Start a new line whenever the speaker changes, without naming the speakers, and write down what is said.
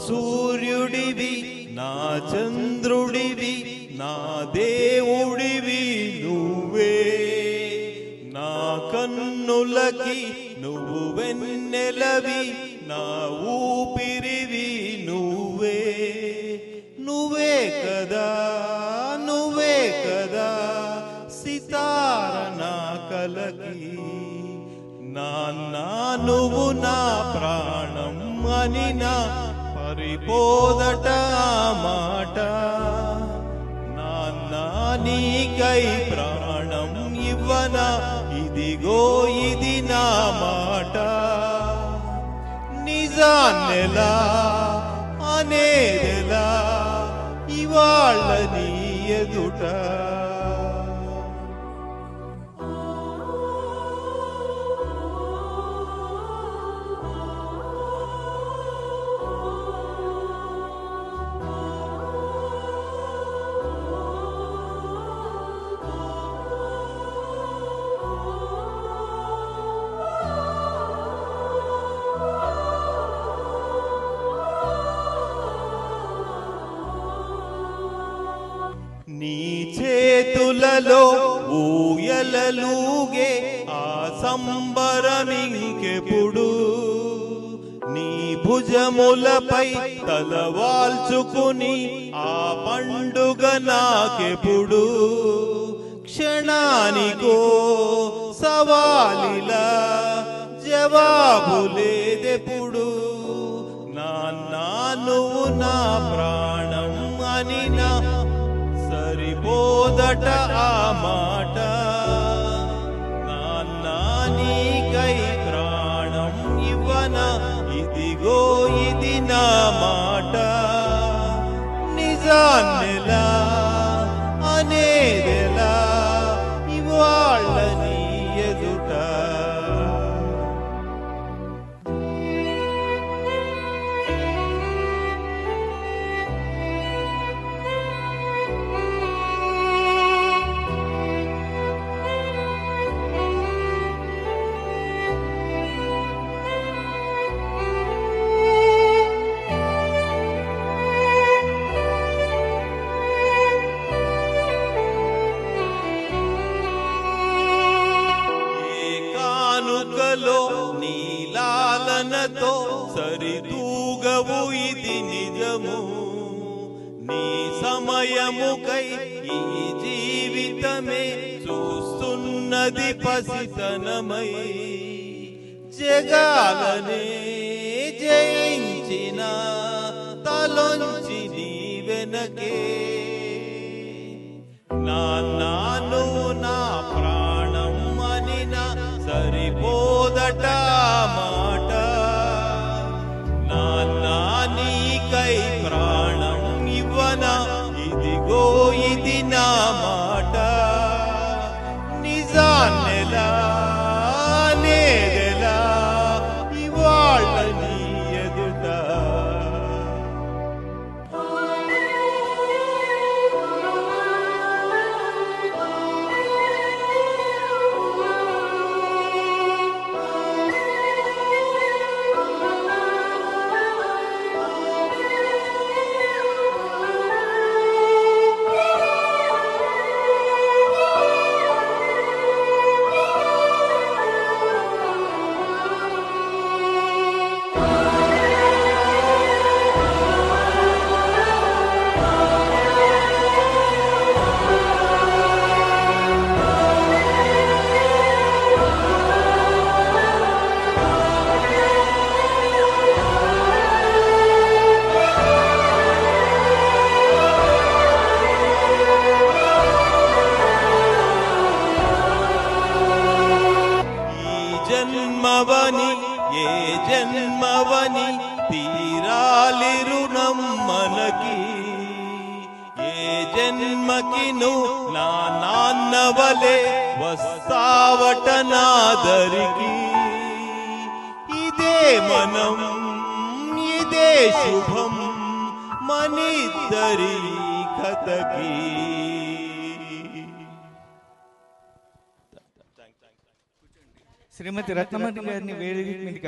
సూర్యుడివి నా చంద్రుడివి నా దేవుడివి నువ్వే నా కన్నులకి నువ్వు వెన్నెలవి నా ఊపిరివి నువ్వే నువ్వే కదా నువ్వే కదా సితార నా కలకి నాన్న నువ్వు నా ప్రాణం అని నా పరిపోదట మాట నాన్న నీకై ప్రాణం ఇవ్వనా ఇదిగో ఇది నా మాట నిజాన్నెలా అనేదెలా ఇవాళ్ళ నీ ఎదుట నీ చేతులలో ఊయలలుగే ఆ సంబరమింకెప్పుడు నీ భుజములపై తలవాల్చుకుని ఆ పండుగ నాకెప్పుడు క్షణానికో సవాలిలా జవాబు లేదెప్పుడు నాన్న నువ్వు నా ప్రాణం అని నా సరిపోదట ఆ మాట నాన్న నీకై ప్రాణం ఇవ్వనా ఇదిగో ఇది నా మాట నిజాన్నెలా అనేదెలా ఇవాళ్ళ నీ ఎదుట నీలాలనతో సరితూగవు ఇది నిజము నీ సమయముకై ఈ జీవితమే చూస్తున్నది పసితనమై జగాలనే జయించిన తలొంచి నీ వెనకే నాన్న నువ్వు నా ప్రాణం అని నా సరిపోదట మాట నాన్న నీకై ప్రాణం ఇవ్వనా ఇదిగో ఇది నా మాట నిజాన్నెలా అనేదెలా ఇవాళ్ళ నీ ఎదుట జన్మవని ఏ జన్మవని తీరాలి రుణం మనకి ఏ జన్మకి నువ్వు నా నాన్నవలే వస్తావట నాదరికి ఇదే మనం ఇదే శుభం మనిద్దరి కథకి.
శ్రీమతి రత్నమణి గారిని వేదిక మీదకి